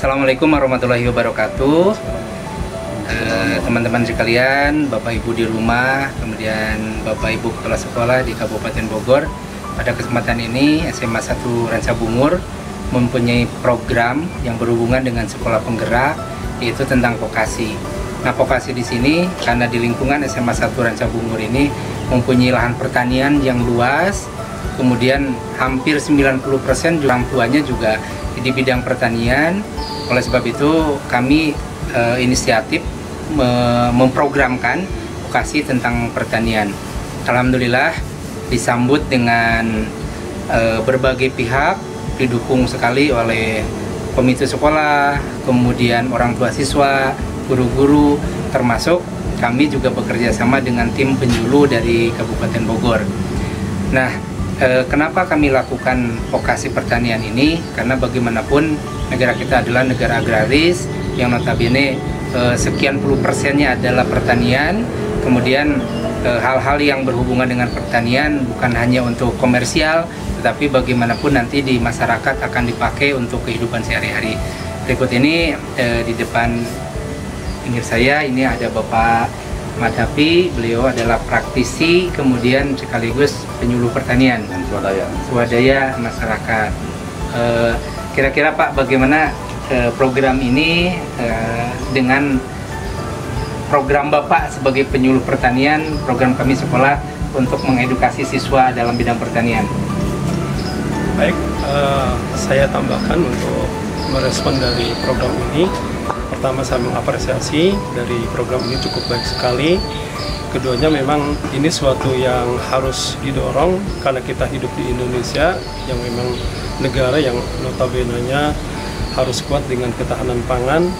Assalamualaikum warahmatullahi wabarakatuh. Teman-teman sekalian, Bapak Ibu di rumah, kemudian Bapak Ibu kepala sekolah di Kabupaten Bogor. Pada kesempatan ini SMA 1 Ransabungur mempunyai program yang berhubungan dengan sekolah penggerak, yaitu tentang vokasi. Nah, vokasi di sini karena di lingkungan SMA 1 Ransabungur ini mempunyai lahan pertanian yang luas, kemudian hampir 90% orang tuanya juga di bidang pertanian. Oleh sebab itu kami inisiatif memprogramkan vokasi tentang pertanian. Alhamdulillah disambut dengan berbagai pihak, didukung sekali oleh komite sekolah, kemudian orang tua siswa, guru-guru, termasuk kami juga bekerja sama dengan tim penjulu dari Kabupaten Bogor. Nah, kenapa kami lakukan vokasi pertanian ini? Karena bagaimanapun negara kita adalah negara agraris yang notabene sekian puluh persennya adalah pertanian. Kemudian hal-hal yang berhubungan dengan pertanian bukan hanya untuk komersial, tetapi bagaimanapun nanti di masyarakat akan dipakai untuk kehidupan sehari-hari. Berikut ini di depan pinggir saya ini ada Bapak Madapi, beliau adalah praktisi, kemudian sekaligus penyuluh pertanian dan swadaya masyarakat. Kira-kira Pak, bagaimana program ini dengan program Bapak sebagai penyuluh pertanian, program kami sekolah untuk mengedukasi siswa dalam bidang pertanian? Baik, saya tambahkan untuk merespon dari program ini. Pertama, saya mengapresiasi dari program ini cukup baik sekali. Keduanya memang ini suatu yang harus didorong karena kita hidup di Indonesia yang memang negara yang notabene-nya harus kuat dengan ketahanan pangan,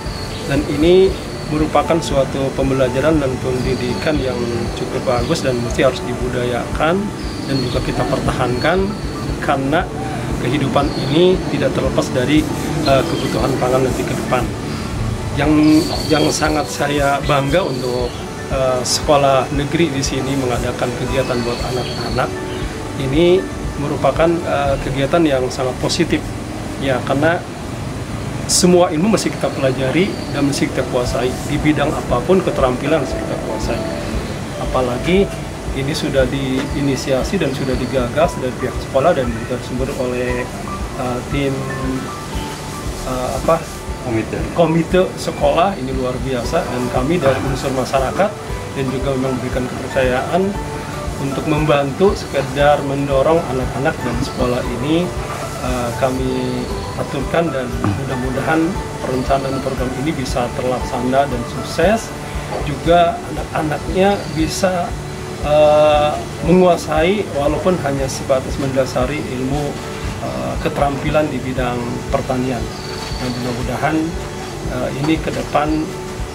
dan ini merupakan suatu pembelajaran dan pendidikan yang cukup bagus dan mesti harus dibudayakan dan juga kita pertahankan karena kehidupan ini tidak terlepas dari kebutuhan pangan nanti ke depan. Yang sangat saya bangga untuk sekolah negeri di sini mengadakan kegiatan buat anak-anak ini merupakan kegiatan yang sangat positif ya, karena semua ilmu mesti kita pelajari dan mesti kita kuasai di bidang apapun, keterampilan mesti kita kuasai. Apalagi ini sudah diinisiasi dan sudah digagas dari pihak sekolah dan juga disumber oleh tim komite sekolah. Ini luar biasa, dan kami dari unsur masyarakat dan juga memberikan kepercayaan untuk membantu sekedar mendorong anak-anak dan sekolah ini. Kami aturkan dan mudah-mudahan perencanaan program ini bisa terlaksana dan sukses, juga anak-anaknya bisa menguasai walaupun hanya sebatas mendasari ilmu keterampilan di bidang pertanian. Dan mudah-mudahan ini ke depan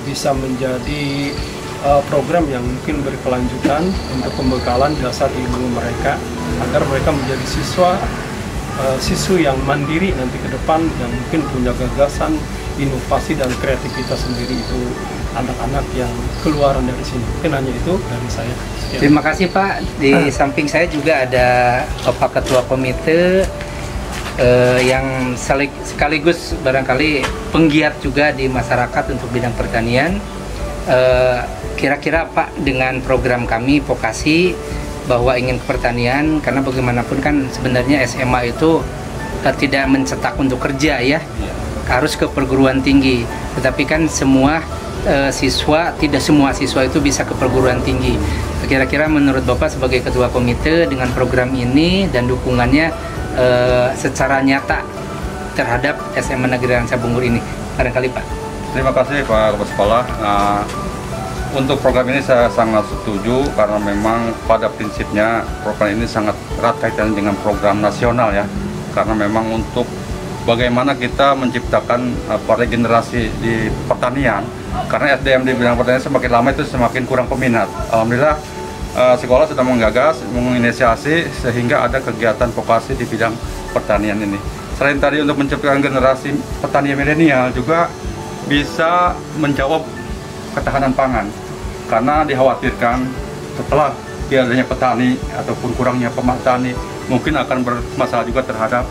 bisa menjadi program yang mungkin berkelanjutan untuk pembekalan dasar ilmu mereka agar mereka menjadi siswa yang mandiri nanti ke depan, yang mungkin punya gagasan, inovasi dan kreativitas sendiri. Itu anak-anak yang keluaran dari sini. Mungkin hanya itu dari saya. Sekian. Terima kasih Pak. Di samping saya juga ada Bapak Ketua Komite yang sekaligus barangkali penggiat juga di masyarakat untuk bidang pertanian. Kira-kira Pak, dengan program kami vokasi bahwa ingin ke pertanian, karena bagaimanapun kan sebenarnya SMA itu tidak mencetak untuk kerja ya, harus ke perguruan tinggi. Tetapi kan semua tidak semua siswa itu bisa ke perguruan tinggi. Kira-kira menurut Bapak sebagai Ketua Komite dengan program ini dan dukungannya secara nyata terhadap SMA Negeri Ransabungur ini, barangkali Pak. Terima kasih Pak Kepala Sekolah. Untuk program ini saya sangat setuju karena memang pada prinsipnya program ini sangat erat kaitannya dengan program nasional ya. Karena memang untuk bagaimana kita menciptakan regenerasi di pertanian, karena SDM di bidang pertanian semakin lama itu semakin kurang peminat. Alhamdulillah sekolah sudah menggagas, menginisiasi sehingga ada kegiatan vokasi di bidang pertanian ini. Selain tadi untuk menciptakan generasi petani milenial, juga bisa menjawab ketahanan pangan, karena dikhawatirkan setelah tiadanya petani ataupun kurangnya petani mungkin akan bermasalah juga terhadap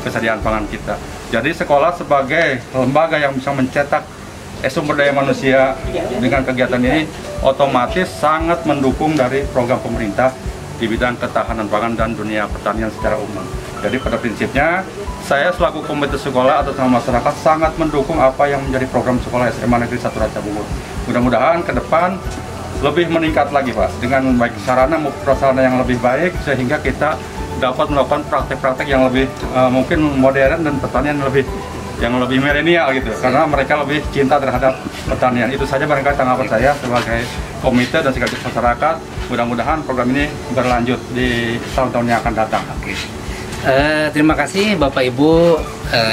kesediaan pangan kita. Jadi sekolah sebagai lembaga yang bisa mencetak sumber daya manusia dengan kegiatan ini otomatis sangat mendukung dari program pemerintah di bidang ketahanan pangan dan dunia pertanian secara umum. Jadi pada prinsipnya saya selaku komite sekolah atas nama masyarakat sangat mendukung apa yang menjadi program sekolah SMA Negeri 1 Ranca Bungur. Mudah-mudahan ke depan lebih meningkat lagi Pak, dengan baik sarana maupun prasarana yang lebih baik sehingga kita dapat melakukan praktek-praktek yang lebih mungkin modern dan pertanian yang lebih milenial gitu, karena mereka lebih cinta terhadap pertanian. Itu saja barangkali tanggapan saya sebagai komite dan sekaligus masyarakat. Mudah-mudahan program ini berlanjut di tahun-tahun yang akan datang. Terima kasih Bapak Ibu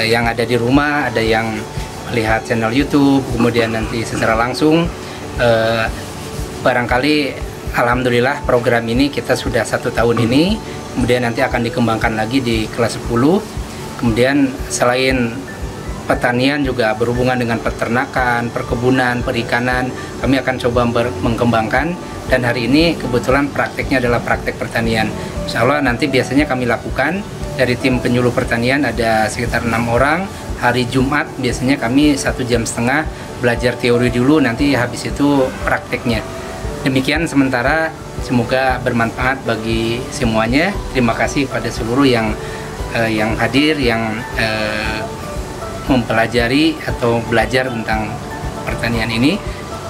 yang ada di rumah, ada yang melihat channel YouTube, kemudian nanti secara langsung. Barangkali alhamdulillah program ini kita sudah 1 tahun ini, kemudian nanti akan dikembangkan lagi di kelas 10. Kemudian selain pertanian juga berhubungan dengan peternakan, perkebunan, perikanan, kami akan coba mengembangkan. Dan hari ini kebetulan prakteknya adalah praktek pertanian. Insya Allah nanti biasanya kami lakukan dari tim penyuluh pertanian ada sekitar 6 orang. Hari Jumat biasanya kami 1,5 jam belajar teori dulu, nanti habis itu prakteknya. Demikian sementara, semoga bermanfaat bagi semuanya. Terima kasih pada seluruh yang hadir, yang mempelajari atau belajar tentang pertanian ini.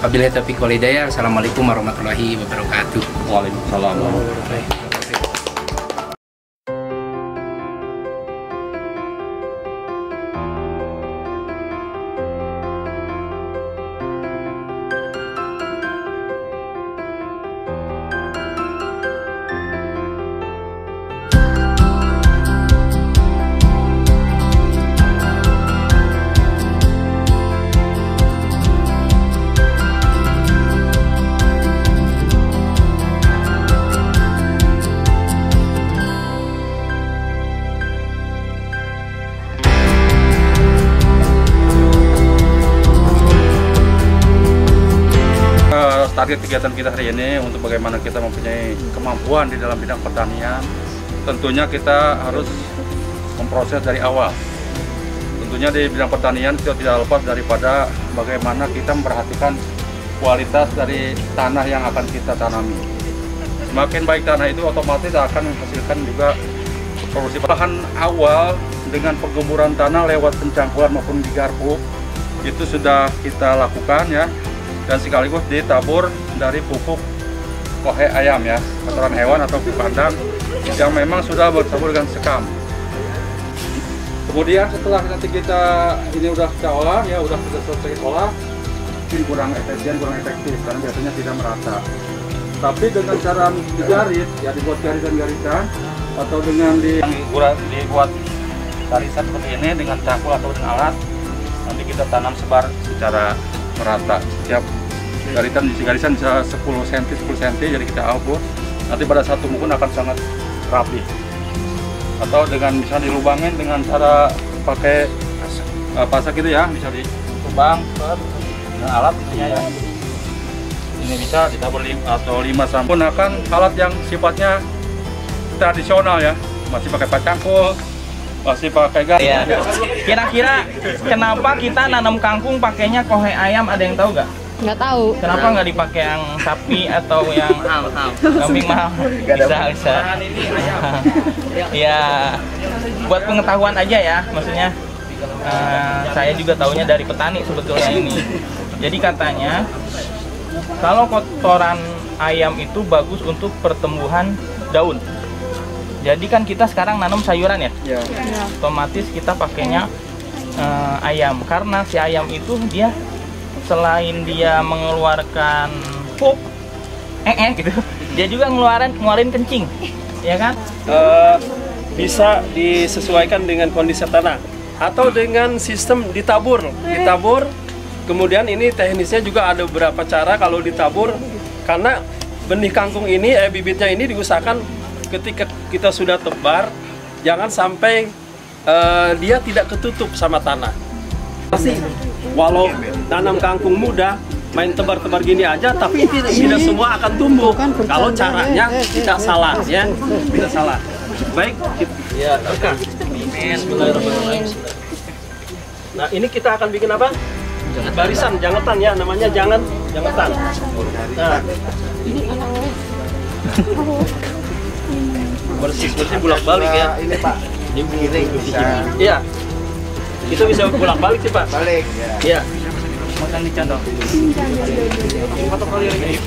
Wabillahi taufiq wal hidayah. Assalamualaikum warahmatullahi wabarakatuh. Waalaikumsalam warahmatullahi wabarakatuh. Target kegiatan kita hari ini untuk bagaimana kita mempunyai kemampuan di dalam bidang pertanian. Tentunya kita harus memproses dari awal. Tentunya di bidang pertanian kita tidak lepas daripada bagaimana kita memperhatikan kualitas dari tanah yang akan kita tanami. Semakin baik tanah itu otomatis akan menghasilkan juga produksi. Bahan awal dengan penggemburan tanah lewat pencangkulan maupun digarpu itu sudah kita lakukan ya. Dan sekaligus ditabur dari pupuk kohe ayam ya, kotoran hewan atau pupuk kandang yang memang sudah bertabur dengan sekam. Kemudian setelah nanti ini udah kita olah ya, udah kita selesai olah, mungkin kurang efisien, kurang efektif karena biasanya tidak merata. Tapi dengan cara digaris ya, dibuat garisan-garisan atau dengan dibuat garisan seperti ini dengan cangkul atau dengan alat, nanti kita tanam sebar secara merata. Setiap garisan bisa 10 cm, jadi kita albur. Nanti pada satu mukun akan sangat rapi. Atau dengan bisa dilubangin dengan cara pakai pasak gitu ya, bisa dilubang dengan alat tentunya ya. Ini bisa ditabur 5 atau 5 sampai. Gunakan alat yang sifatnya tradisional ya, masih pakai pacangkul, masih pakai gas. Ya. Kira-kira kenapa kita nanam kangkung pakainya kohe ayam, ada yang tahu nggak? Nggak tahu. Kenapa nggak dipakai yang sapi atau yang kambing mahal? Bisa. Ya, buat pengetahuan aja ya, maksudnya. Saya juga tahunya dari petani sebetulnya ini. Jadi katanya kalau kotoran ayam itu bagus untuk pertumbuhan daun. Jadi kan kita sekarang nanam sayuran ya, otomatis kita pakainya ayam karena si ayam itu dia selain dia mengeluarkan pup, gitu, dia juga ngeluarin kencing, ya kan? Bisa disesuaikan dengan kondisi tanah atau dengan sistem ditabur. Kemudian ini teknisnya juga ada beberapa cara kalau ditabur, karena benih kangkung ini, bibitnya ini diusahakan ketika kita sudah tebar, jangan sampai dia tidak ketutup sama tanah. Pasti walau tanam kangkung muda, main tebar-tebar gini aja, tapi tidak semua akan tumbuh kalau caranya tidak salah, ya, tidak salah. Baik, ya, nah ini kita akan bikin apa? Barisan, jangetan ya, namanya jangetan. Nah, bersih bolak-balik ya. Ini Pak, kiri bisa. Iya, itu bisa bolak-balik sih Pak. Balik. Iya. Makan dicandong. Foto kali ini.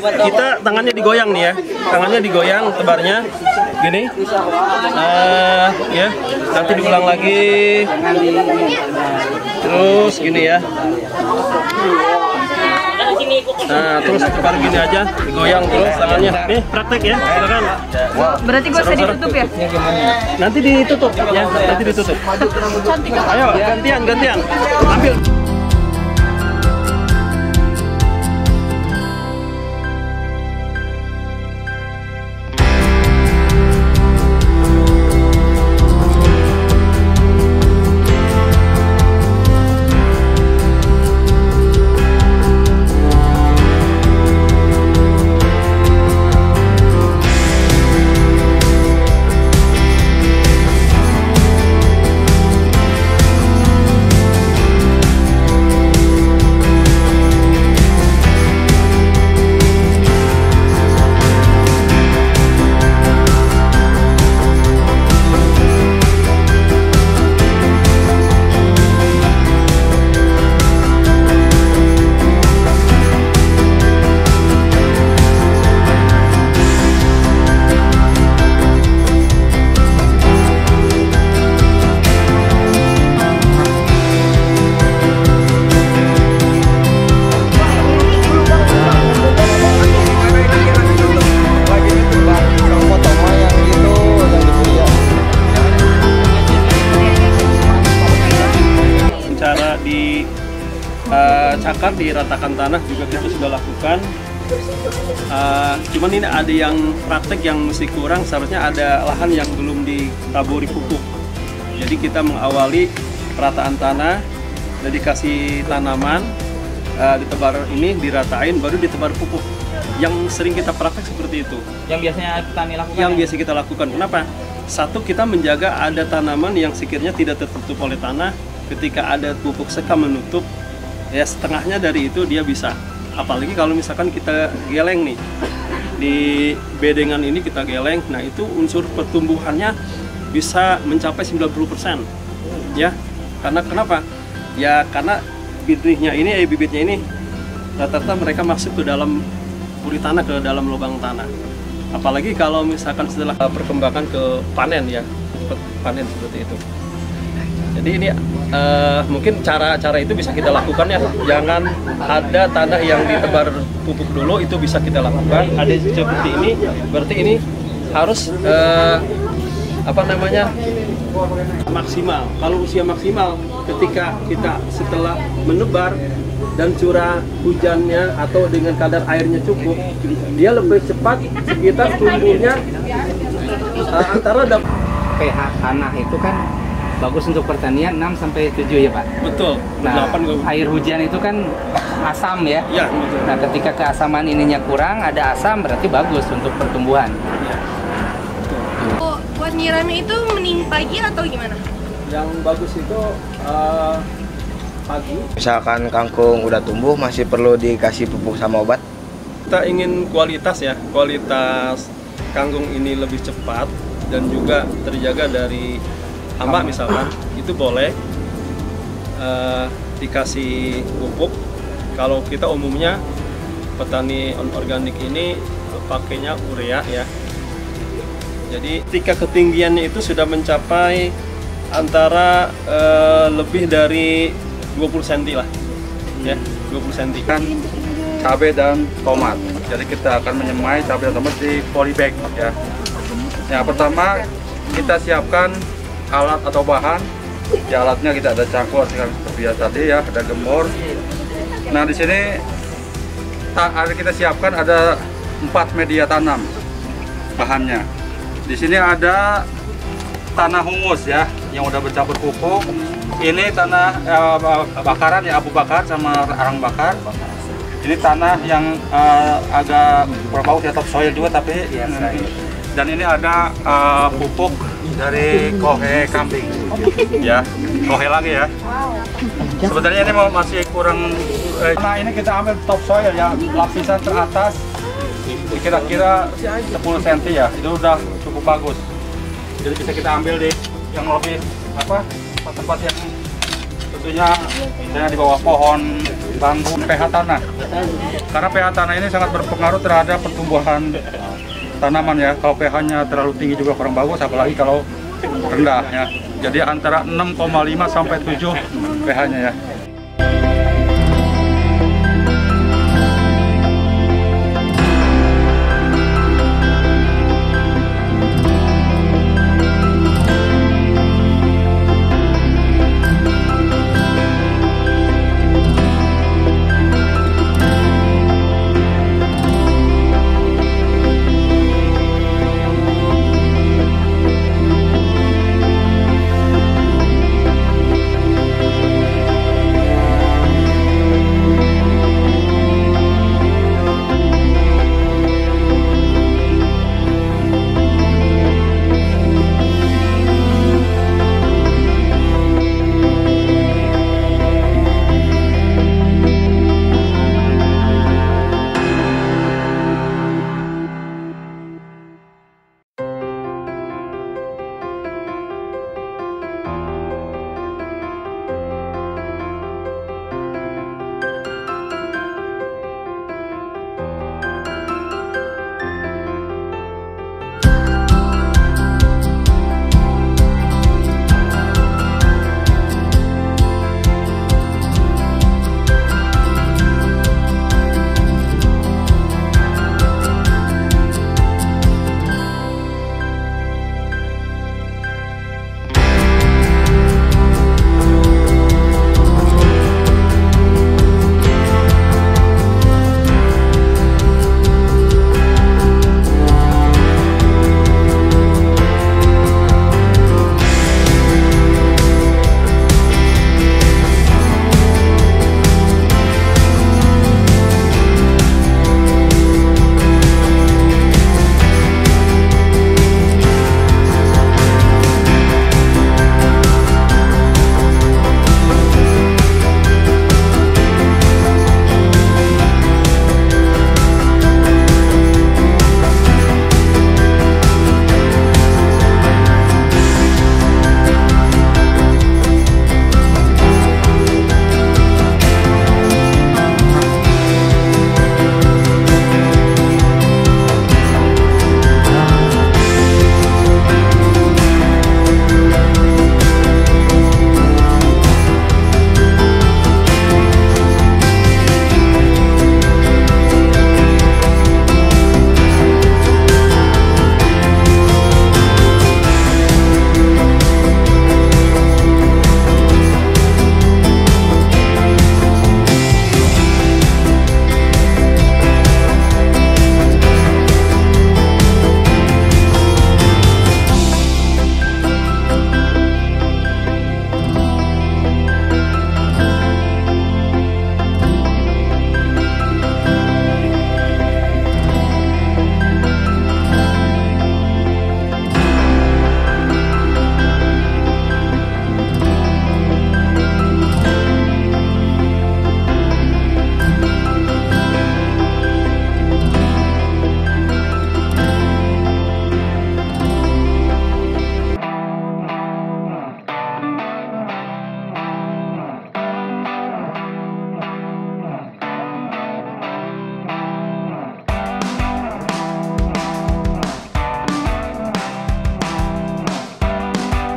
Kita tangannya digoyang nih ya, tangannya digoyang tebarnya gini, ya, nanti diulang lagi, terus gini ya, nah terus tebar gini aja, digoyang terus tangannya, nih praktek ya, silakan. Berarti gue bisa ditutup ya? Nanti ditutup ya, nanti ditutup. Ayo gantian, ambil. Cakar diratakan tanah juga kita sudah lakukan, cuman ini ada yang praktek yang mesti kurang, seharusnya ada lahan yang belum ditaburi pupuk. Jadi kita mengawali perataan tanah, dedikasi tanaman, ditebar ini, diratain, baru ditebar pupuk. Yang sering kita praktek seperti itu. Yang biasanya petani lakukan. Yang biasa kita lakukan. Kenapa? Satu, kita menjaga ada tanaman yang sekiranya tidak tertutup oleh tanah. Ketika ada pupuk sekam menutup, ya setengahnya dari itu dia bisa. Apalagi kalau misalkan kita geleng nih, di bedengan ini kita geleng, nah itu unsur pertumbuhannya bisa mencapai 90%. Ya, karena kenapa? Ya karena bibitnya ini rata-rata mereka masuk ke dalam puri tanah, ke dalam lubang tanah. Apalagi kalau misalkan setelah perkembangan ke panen ya, panen seperti itu. Jadi ini mungkin cara-cara itu bisa kita lakukan ya. Jangan ada tanah yang ditebar pupuk dulu, itu bisa kita lakukan. Ada seperti ini, berarti ini harus maksimal. Kalau usia maksimal, ketika kita setelah menebar dan curah hujannya atau dengan kadar airnya cukup, dia lebih cepat sekitar tumbuhnya antara pH tanah itu kan bagus untuk pertanian 6 sampai 7 ya Pak. Betul. Nah, air hujan itu kan asam ya. Ya, betul. Nah, ketika keasaman ininya kurang, ada asam berarti bagus untuk pertumbuhan. Ya. Buat nyiramnya itu mending pagi atau gimana? Yang bagus itu pagi. Misalkan kangkung udah tumbuh, masih perlu dikasih pupuk sama obat. Kita ingin kualitas ya, kualitas kangkung ini lebih cepat dan juga terjaga dari hama misalkan, itu boleh dikasih pupuk. Kalau kita umumnya petani organik ini pakainya urea ya. Jadi ketika ketinggiannya itu sudah mencapai antara lebih dari 20 cm lah, ya 20 cm. Kan cabai dan tomat. Jadi kita akan menyemai cabai dan tomat di polybag ya. Yang pertama kita siapkan alat atau bahan. Di alatnya kita ada cangkul seperti biasa tadi ya, ada gembor. Nah di sini kita siapkan ada 4 media tanam bahannya. Di sini ada tanah humus ya, yang udah bercampur pupuk. Ini tanah bakaran ya, abu bakar sama arang bakar. Ini tanah yang agak berbau ya, topsoil juga tapi dan ini ada pupuk dari kohe kambing ya, kohe lagi ya. Sebenarnya ini masih kurang. Nah ini kita ambil topsoil ya, lapisan teratas kira-kira 10 cm ya, itu udah cukup bagus. Jadi bisa kita ambil di yang lebih tempat yang tentunya misalnya di bawah pohon, bambu, pH tanah. Karena pH tanah ini sangat berpengaruh terhadap pertumbuhan tanaman ya. Kalau pH-nya terlalu tinggi juga kurang bagus, apalagi kalau rendah ya. Jadi antara 6,5 sampai 7 pH-nya ya.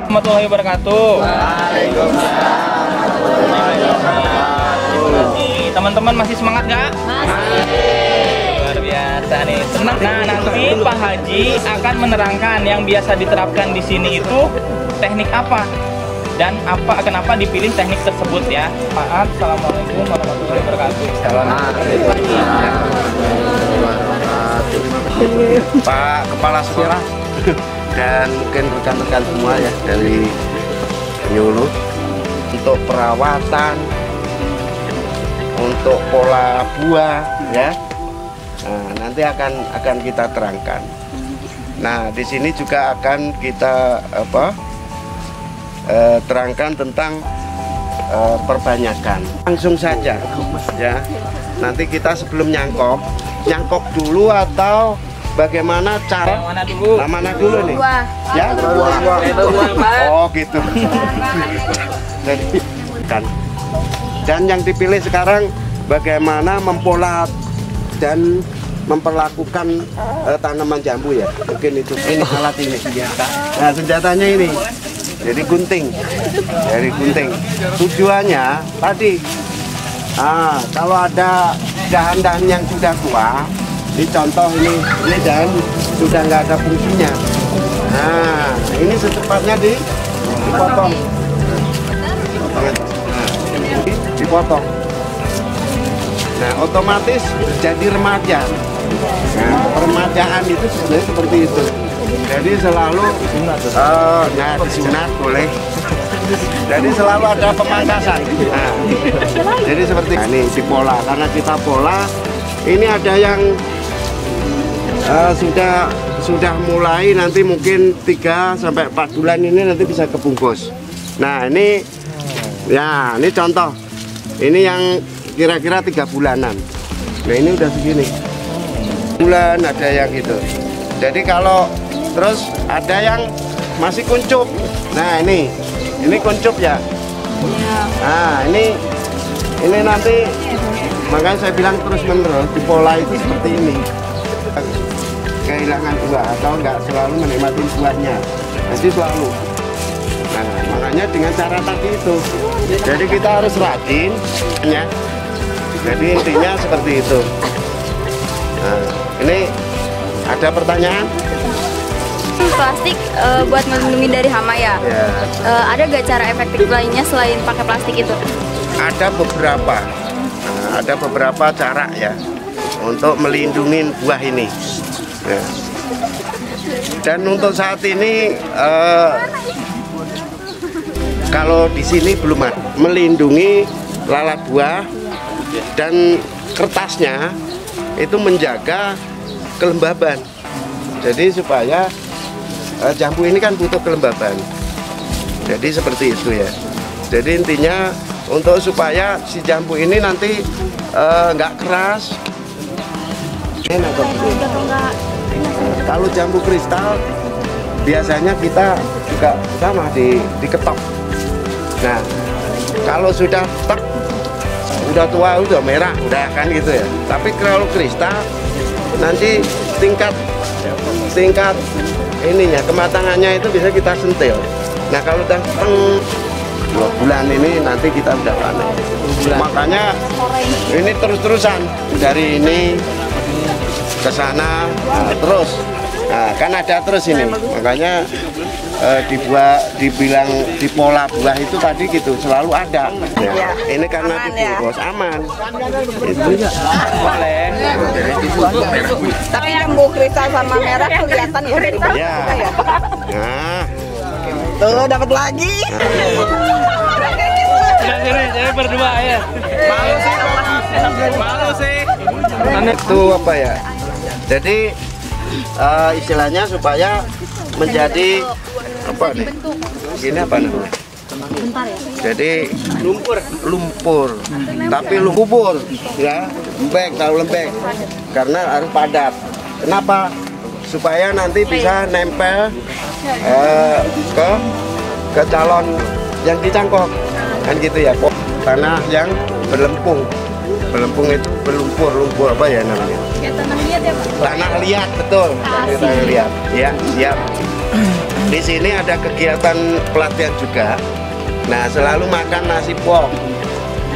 warahmatullahi wabarakatuh. Teman-teman masih semangat nggak? Luar biasa nih, senang. Nah, nanti Pak Haji akan menerangkan yang biasa diterapkan di sini itu teknik apa dan kenapa dipilih teknik tersebut ya. Maaf, assalamualaikum warahmatullahi wabarakatuh. Pak Kepala Sekolah dan mungkin rekan-rekan semua ya dari penyuluh untuk perawatan, untuk pola buah ya. Nah, nanti akan kita terangkan. Nah, di sini juga akan kita terangkan tentang perbanyakan. Langsung saja ya. Nanti kita sebelum nyangkok dulu atau bagaimana cara? Yang mana dulu nih? Ya, oh gitu. Jadi kan. Dan yang dipilih sekarang bagaimana mempola dan memperlakukan tanaman jambu ya. Mungkin itu ini alat ini senjata. Nah, senjatanya ini. Jadi gunting. Dari gunting. Tujuannya tadi kalau ada dahan-dahan yang sudah tua, ini contoh ini dahan sudah nggak ada fungsinya. Nah, ini secepatnya dipotong. Dipotong. Nah, otomatis jadi remaja. Nah, peremajaan itu sebenarnya seperti itu. Jadi selalu disunat boleh. Jadi selalu ada pemangkasan. Nah, jadi seperti ini dipola. Karena kita pola, ini ada yang sudah mulai nanti mungkin 3 sampai 4 bulan ini nanti bisa kebungkus. Nah, ini ya, ini contoh. Ini yang kira-kira 3 bulanan. Nah, ini udah segini. Bulan ada yang gitu. Jadi kalau terus ada yang masih kuncup. Nah, ini kuncup ya. Nah, ini nanti makanya saya bilang terus-menerus di pola itu seperti ini. Kehilangan buah atau nggak selalu menikmati buahnya. Jadi selalu. Nah, makanya dengan cara tadi itu. Jadi kita harus rajin ya. Jadi intinya seperti itu. Nah, ini ada pertanyaan? Plastik buat melindungi dari hama ya. Ada gak cara efektif lainnya selain pakai plastik itu? Ada beberapa. Nah, ada beberapa cara ya untuk melindungi buah ini. Ya. Dan untuk saat ini kalau di sini belum ada melindungi lalat buah dan kertasnya itu menjaga kelembaban. Jadi supaya jambu ini kan butuh kelembaban. Jadi seperti itu ya. Jadi intinya untuk supaya si jambu ini nanti nggak keras. Kalau jambu kristal biasanya kita juga sama diketok. Nah, kalau sudah tek, udah tua, udah merah, udah kan gitu ya. Tapi kalau kristal nanti tingkat ininya kematangannya itu bisa kita sentil. Nah, kalau udah 2 bulan ini nanti kita udah panen. Makanya ini terus-terusan dari ini ke sana terus. Nah, kan ada terus ini. Makanya dibilang di pola buah itu tadi gitu selalu ada. Ya, ini karena dibungkus aman. Itu boleh. Tapi jambu kristal sama merah kelihatan ya dari bawah. Ya. Nah, tuh dapat lagi. Saya berdua ya. Malu sih. Itu apa ya? Jadi istilahnya supaya menjadi apa nih? Ini apa namanya? Jadi lumpur, tapi lumpur ya, lembek, tahu lembek, karena harus padat. Kenapa? Supaya nanti bisa nempel ke calon yang dicangkok, kan gitu ya. Tanah yang berlempung itu lumpur apa ya namanya? Ya, tanah liat ya Pak? Tanah liat, betul. Tanah liat, ya siap. Di sini ada kegiatan pelatihan juga. Nah, selalu makan nasi pok.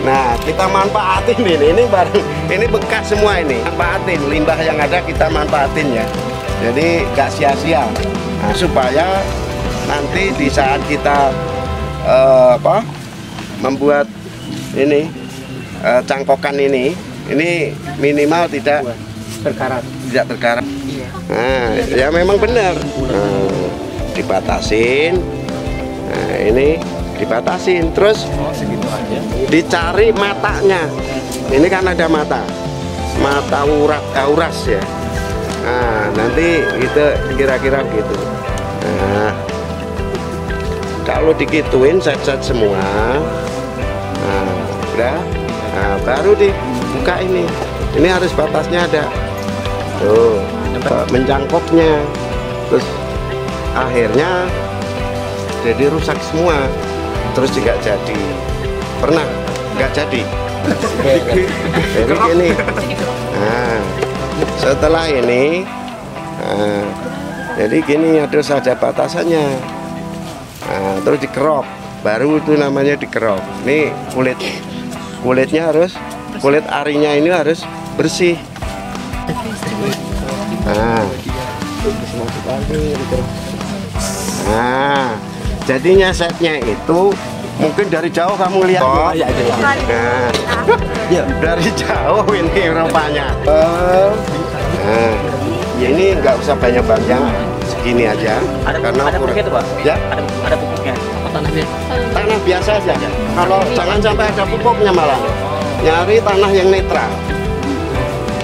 Nah, kita manfaatin ini baru, ini bekas semua ini. Manfaatin limbah yang ada, kita manfaatin ya. Jadi nggak sia-sia. Nah, supaya nanti di saat kita membuat ini cangkokan ini minimal tidak Terkarat. Tidak terkarat. Nah, ya memang benar. Dibatasin. Nah, ini dibatasin. Terus dicari matanya. Ini kan ada mata uras ya. Nah, nanti itu kira-kira gitu. Nah, kalau dikituin set-set semua, nah, udah, nah, baru dibuka ini. Ini harus batasnya ada. Tuh, mencangkoknya, terus akhirnya jadi rusak semua, terus juga jadi pernah nggak jadi. Jadi gini. Nah, setelah ini, nah, jadi gini harus ada batasannya. Nah, terus dikerok, baru itu namanya dikerok. Ini kulitnya harus, kulit arinya ini harus bersih. Nah, jadinya setnya itu mungkin dari jauh kamu lihat. Nah, dari jauh ini rupanya. Nah, ya ini nggak usah banyak-banyak, segini aja. Karena ada pupuknya tuh, Pak? Ya? Ada pupuknya. Tanah biasa aja. Kalau jangan sampai ada pupuknya malah. Nyari tanah yang netral.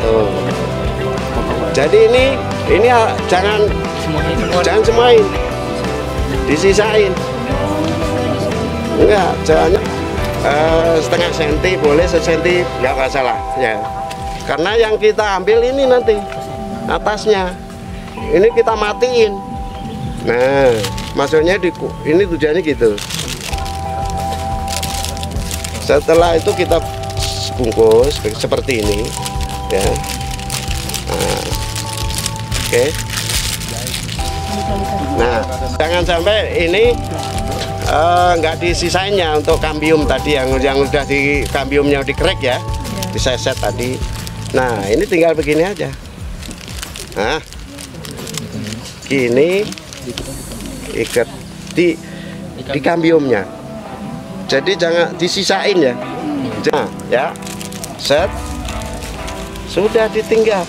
Tuh. Jadi ini jangan semuain, disisain. Enggak, jangan setengah senti boleh, sesenti nggak masalah ya. Karena yang kita ambil ini nanti atasnya, ini kita matiin. Nah, maksudnya ini tujuannya gitu. Setelah itu kita bungkus seperti ini, ya. Nah, oke. Nah, jangan sampai ini nggak disisainnya untuk kambium tadi yang udah di kambiumnya dikerek ya, diseset tadi. Nah, ini tinggal begini aja. Nah, gini ikat di kambiumnya. Jadi jangan disisain ya. Nah, ya, set, sudah ditinggal,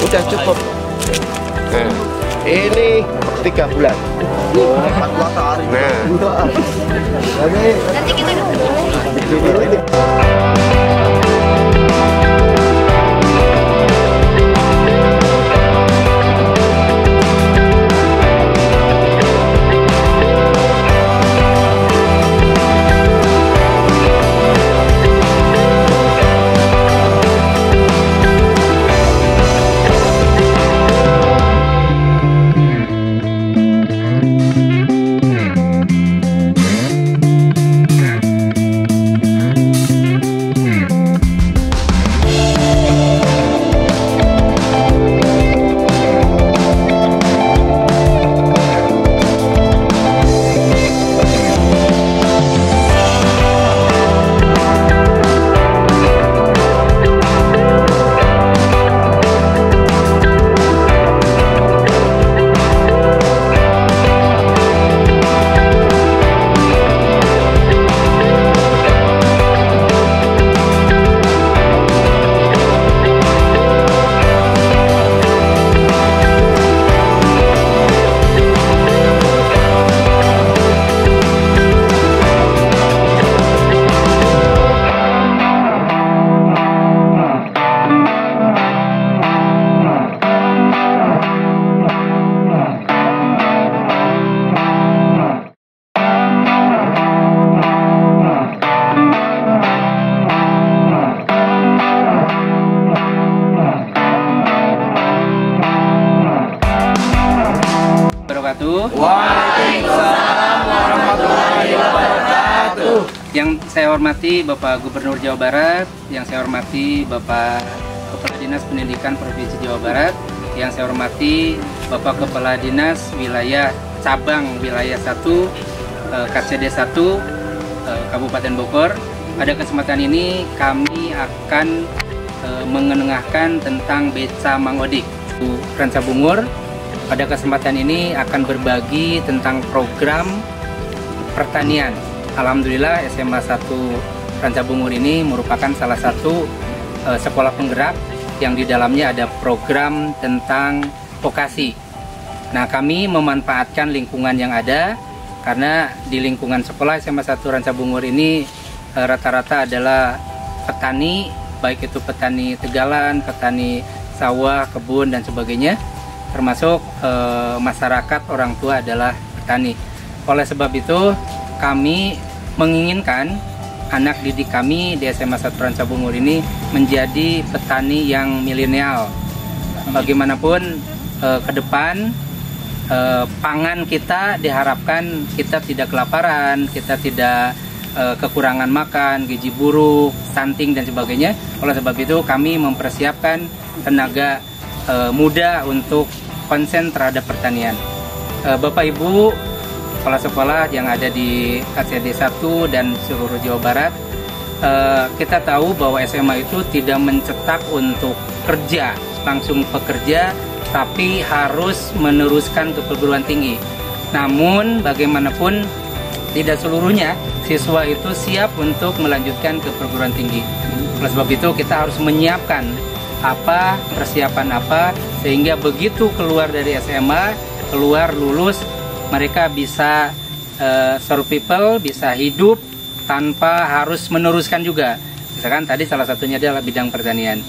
udah cukup. Nah, ini 3 bulan. Nah, Nanti kita ketemu. Waalaikumsalam warahmatullahi wabarakatuh. Yang saya hormati Bapak Gubernur Jawa Barat, yang saya hormati Bapak Kepala Dinas Pendidikan Provinsi Jawa Barat, yang saya hormati Bapak Kepala Dinas Wilayah cabang wilayah 1 KCD 1 Kabupaten Bogor. Pada kesempatan ini kami akan mengenengahkan tentang Beca Mang Odik Ranca Bungur. Pada kesempatan ini akan berbagi tentang program pertanian. Alhamdulillah SMA 1 Ranca Bungur ini merupakan salah satu sekolah penggerak yang di dalamnya ada program tentang vokasi. Nah, kami memanfaatkan lingkungan yang ada karena di lingkungan sekolah SMA 1 Ranca Bungur ini rata-rata adalah petani, baik itu petani tegalan, petani sawah, kebun dan sebagainya, termasuk masyarakat orang tua adalah petani. Oleh sebab itu kami menginginkan anak didik kami di SMA 1 Ranca Bungur ini menjadi petani yang milenial. Bagaimanapun ke depan pangan kita diharapkan kita tidak kelaparan, kita tidak kekurangan makan, gizi buruk, stunting dan sebagainya. Oleh sebab itu kami mempersiapkan tenaga muda untuk konsen terhadap pertanian. Bapak Ibu kepala sekolah yang ada di KCD 1 dan seluruh Jawa Barat, kita tahu bahwa SMA itu tidak mencetak untuk kerja, langsung pekerja, tapi harus meneruskan ke perguruan tinggi. Namun bagaimanapun tidak seluruhnya siswa itu siap untuk melanjutkan ke perguruan tinggi. Oleh sebab itu kita harus menyiapkan persiapan apa sehingga begitu keluar dari SMA, keluar lulus, mereka bisa survival, bisa hidup tanpa harus meneruskan juga. Misalkan tadi salah satunya adalah bidang pertanian.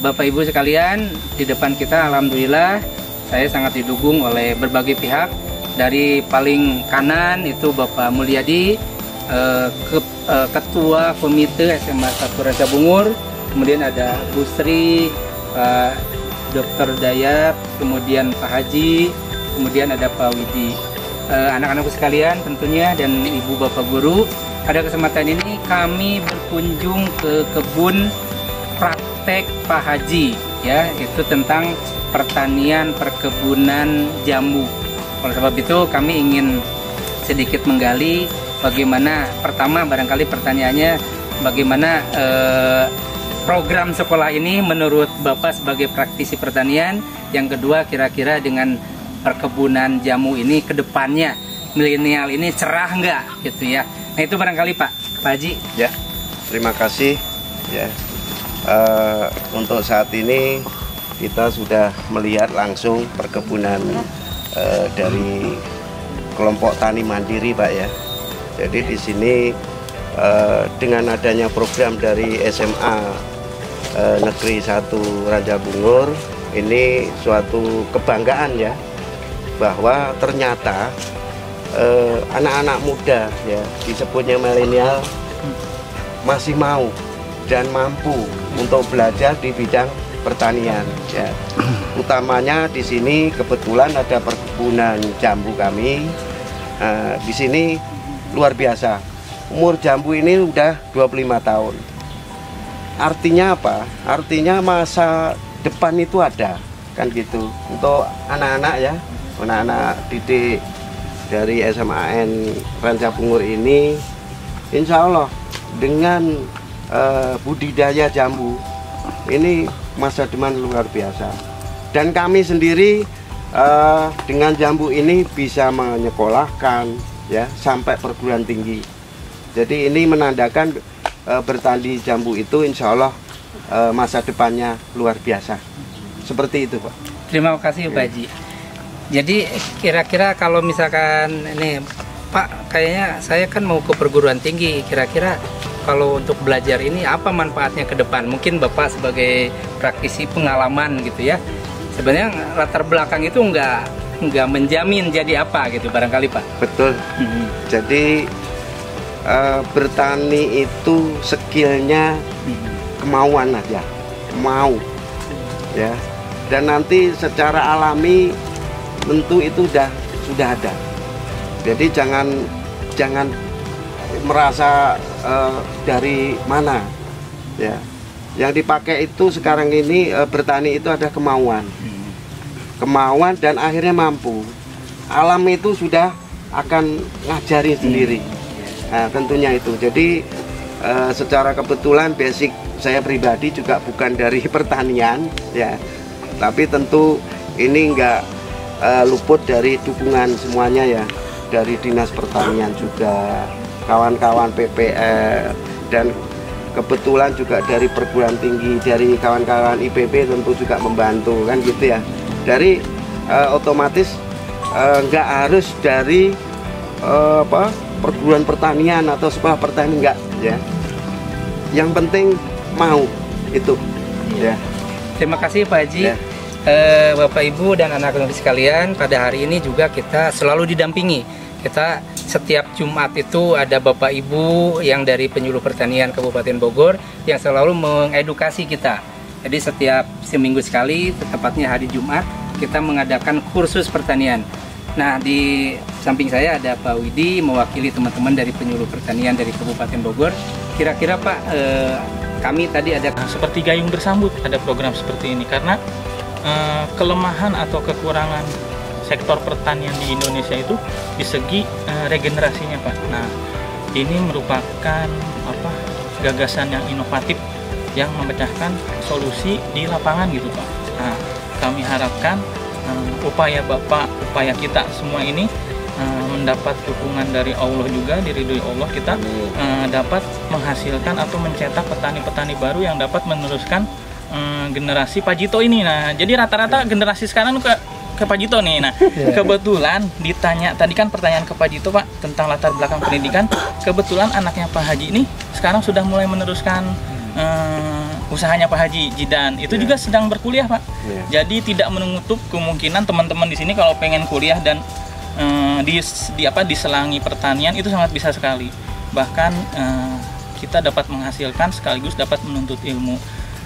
Bapak Ibu sekalian, di depan kita alhamdulillah saya sangat didukung oleh berbagai pihak. Dari paling kanan itu Bapak Mulyadi, Ketua Komite SMA 1 Ranca Bungur, kemudian ada Bu Sri, Pak Dr. Dayat, kemudian Pak Haji, kemudian ada Pak Widi. Anak-anakku sekalian tentunya dan ibu bapak guru, pada kesempatan ini kami berkunjung ke kebun praktek Pak Haji, ya, itu tentang pertanian perkebunan jambu. Oleh sebab itu kami ingin sedikit menggali bagaimana, pertama barangkali pertanyaannya bagaimana program sekolah ini menurut Bapak sebagai praktisi pertanian. Yang kedua, kira-kira dengan perkebunan jamu ini ke depannya milenial ini cerah nggak gitu ya. Nah itu barangkali Pak Haji. Ya, terima kasih ya. Untuk saat ini kita sudah melihat langsung perkebunan dari kelompok tani mandiri Pak ya. Jadi di sini dengan adanya program dari SMA Negeri 1 Ranca Bungur, ini suatu kebanggaan ya, bahwa ternyata anak-anak muda ya, disebutnya milenial, masih mau dan mampu untuk belajar di bidang pertanian ya. Utamanya di sini kebetulan ada perkebunan jambu kami. Di sini luar biasa. Umur jambu ini udah 25 tahun. Artinya apa? Artinya masa depan itu ada, kan gitu. Untuk anak-anak ya, anak-anak didik dari SMAN Ranca Bungur ini, insya Allah dengan budidaya jambu ini masa depan luar biasa. Dan kami sendiri dengan jambu ini bisa menyekolahkan ya sampai perguruan tinggi. Jadi ini menandakan bertani jambu itu insya Allah masa depannya luar biasa. Seperti itu Pak. Terima kasih Pak Haji. Jadi kira-kira kalau misalkan ini Pak, kayaknya saya kan mau ke perguruan tinggi, kira-kira kalau untuk belajar ini apa manfaatnya ke depan? Mungkin Bapak sebagai praktisi pengalaman gitu ya. Sebenarnya latar belakang itu nggak menjamin jadi apa gitu barangkali Pak. Betul. Jadi bertani itu skillnya kemauan aja, mau ya. Dan nanti secara alami tentu itu sudah ada. Jadi jangan merasa dari mana ya. Yang dipakai itu sekarang ini bertani itu ada kemauan dan akhirnya mampu. alam itu sudah akan ngajari sendiri. Nah, tentunya itu. Jadi secara kebetulan basic saya pribadi juga bukan dari pertanian ya, tapi tentu ini enggak luput dari dukungan semuanya ya, dari Dinas Pertanian juga, kawan-kawan PPL, dan kebetulan juga dari perguruan tinggi, dari kawan-kawan IPB tentu juga membantu kan gitu ya. Dari otomatis nggak harus dari perguruan pertanian atau sekolah pertanian, enggak ya. Yang penting mau itu ya. Terima kasih Pak Haji. Ya. Bapak Ibu dan anak-anak sekalian, pada hari ini juga kita selalu didampingi. Kita setiap Jumat itu ada Bapak Ibu yang dari Penyuluh Pertanian Kabupaten Bogor yang selalu mengedukasi kita. Jadi setiap seminggu sekali, tepatnya hari Jumat, kita mengadakan kursus pertanian. Nah, di samping saya ada Pak Widi mewakili teman-teman dari Penyuluh Pertanian dari Kabupaten Bogor. Kira-kira Pak, kami tadi ada seperti gayung bersambut ada program seperti ini karena kelemahan atau kekurangan sektor pertanian di Indonesia itu di segi regenerasinya Pak. Nah, ini merupakan gagasan yang inovatif yang memecahkan solusi di lapangan gitu Pak. Nah, kami harapkan upaya Bapak, upaya kita semua ini mendapat dukungan dari Allah juga, diridhoi Allah, kita dapat menghasilkan atau mencetak petani-petani baru yang dapat meneruskan generasi Pak Jito ini. Nah, jadi rata-rata generasi sekarang ke Pak Jito nih. Nah, kebetulan ditanya tadi kan pertanyaan ke Pak Jito Pak tentang latar belakang pendidikan. Kebetulan anaknya Pak Haji ini sekarang sudah mulai meneruskan usahanya Pak Haji Jidan. Itu juga sedang berkuliah Pak. Jadi tidak menutup kemungkinan teman-teman di sini kalau pengen kuliah dan diselangi pertanian itu sangat bisa sekali. Bahkan kita dapat menghasilkan sekaligus dapat menuntut ilmu.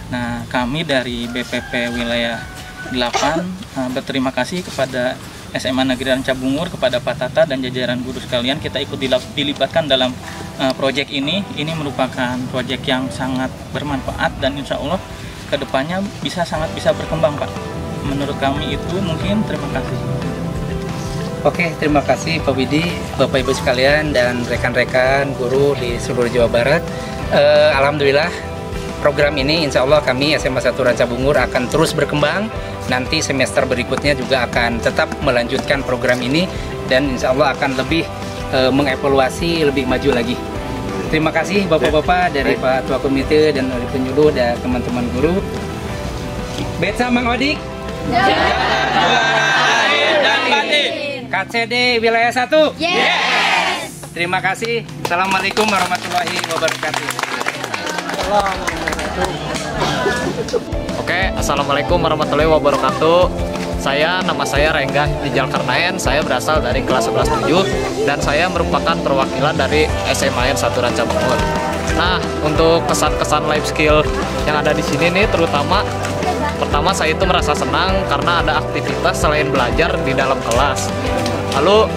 Nah, kami dari BPP Wilayah 8 berterima kasih kepada SMA Negeri Ranca Bungur, kepada Pak Tata dan jajaran guru sekalian. Kita ikut dilibatkan dalam proyek ini. Ini merupakan proyek yang sangat bermanfaat dan insya Allah kedepannya sangat bisa berkembang Pak. Menurut kami itu mungkin. Terima kasih. Oke, terima kasih Pak Widi, Bapak Ibu sekalian dan rekan-rekan guru di seluruh Jawa Barat. Alhamdulillah program ini insya Allah kami SMA 1 Ranca Bungur akan terus berkembang. Nanti semester berikutnya juga akan tetap melanjutkan program ini dan insya Allah akan lebih mengevaluasi, lebih maju lagi. Terima kasih Bapak-Bapak dari Pak Tua Komite dan dari penyuluh dan teman-teman guru. Betsa Mang Odik. KCD Wilayah 1. Yes. Terima kasih. Assalamualaikum warahmatullahi wabarakatuh. Oke, assalamualaikum warahmatullahi wabarakatuh. Nama saya Rengga Rijal Karnaen. Saya berasal dari kelas 11-7 dan saya merupakan perwakilan dari SMA 1 Ranca Bungur. Nah, untuk kesan-kesan life skill yang ada di sini nih, terutama pertama saya itu merasa senang karena ada aktivitas selain belajar di dalam kelas. Lalu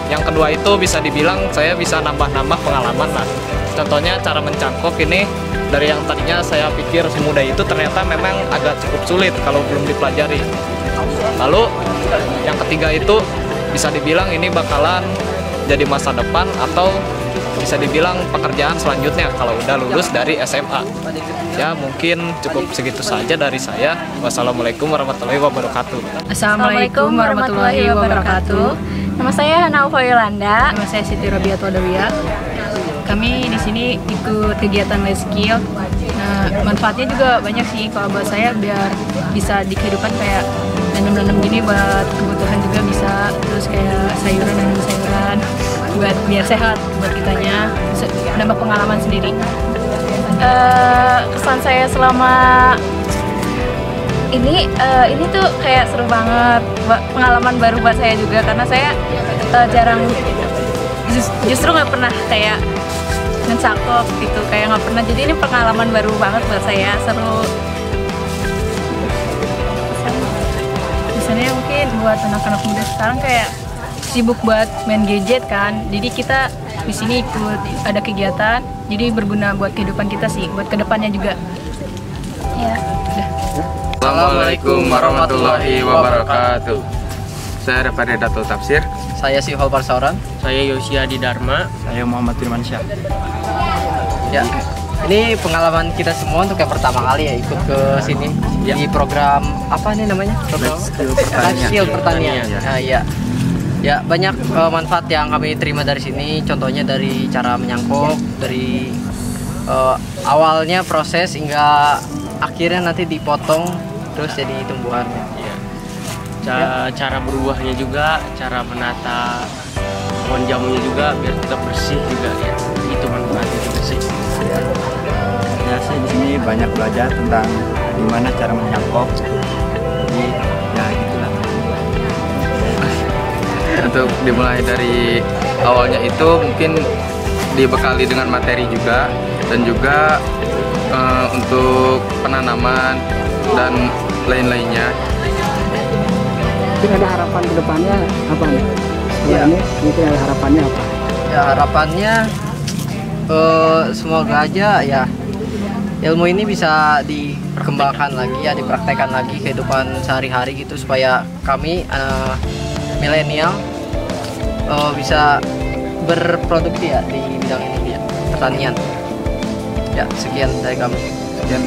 yang kedua itu bisa dibilang saya bisa nambah-nambah pengalaman lah. Contohnya cara mencangkok ini dari yang tadinya saya pikir semudah itu ternyata memang agak cukup sulit kalau belum dipelajari. Lalu yang ketiga itu bisa dibilang ini bakalan jadi masa depan atau bisa dibilang pekerjaan selanjutnya kalau udah lulus dari SMA. Ya mungkin cukup segitu saja dari saya. Wassalamualaikum warahmatullahi wabarakatuh. Assalamualaikum warahmatullahi wabarakatuh. Nama saya Hana Ufa Yolanda. Nama saya Siti Rabiat Wadawiyah. Kami di sini ikut kegiatan life skill. Nah, manfaatnya juga banyak sih kalau buat saya, biar bisa di kehidupan kayak nanam-nanam gini buat kebutuhan juga bisa, terus kayak sayuran dan sayuran buat biar sehat buat kitanya, menambah pengalaman sendiri. Kesan saya selama ini tuh kayak seru banget, pengalaman baru buat saya juga karena saya jarang, justru nggak pernah kayak ngecakop gitu, kayak nggak pernah, jadi ini pengalaman baru banget buat saya, seru. Misalnya mungkin buat anak-anak muda sekarang kayak sibuk buat main gadget kan, jadi kita di sini ikut ada kegiatan, jadi berguna buat kehidupan kita sih, buat kedepannya juga. Ya, udah. Assalamualaikum warahmatullahi wabarakatuh. Saya Rafael Dato Tafsir. Saya Sihol Parsaoran. Saya Yosia Di Dharma. Saya Muhammad Firmansyah. Ya, ini pengalaman kita semua untuk yang pertama kali ya ikut ke sini di program apa nih namanya? Life Skill Pertanian. Nah, ya. Ya, banyak manfaat yang kami terima dari sini. Contohnya dari cara menyangkuk, dari awalnya proses hingga akhirnya nanti dipotong terus jadi tumbuhannya. Cara berbuahnya juga, cara menata pohon jamunya juga biar tetap bersih juga ya. Itu manfaatnya juga sih. Ya, saya di sini banyak belajar tentang gimana cara menyangkok. Jadi ya gitulah. Untuk dimulai dari awalnya itu mungkin dibekali dengan materi juga, dan juga untuk penanaman dan lain-lainnya. Mungkin ada harapan ke depannya apa nih? Ya. Ini mungkin ada harapannya apa? Ya, harapannya semoga aja ya ilmu ini bisa dikembangkan lagi ya, dipraktekkan lagi kehidupan sehari-hari gitu, supaya kami milenial bisa berproduksi ya di bidang ini ya, pertanian. Ya, sekian dari kami. Sekian.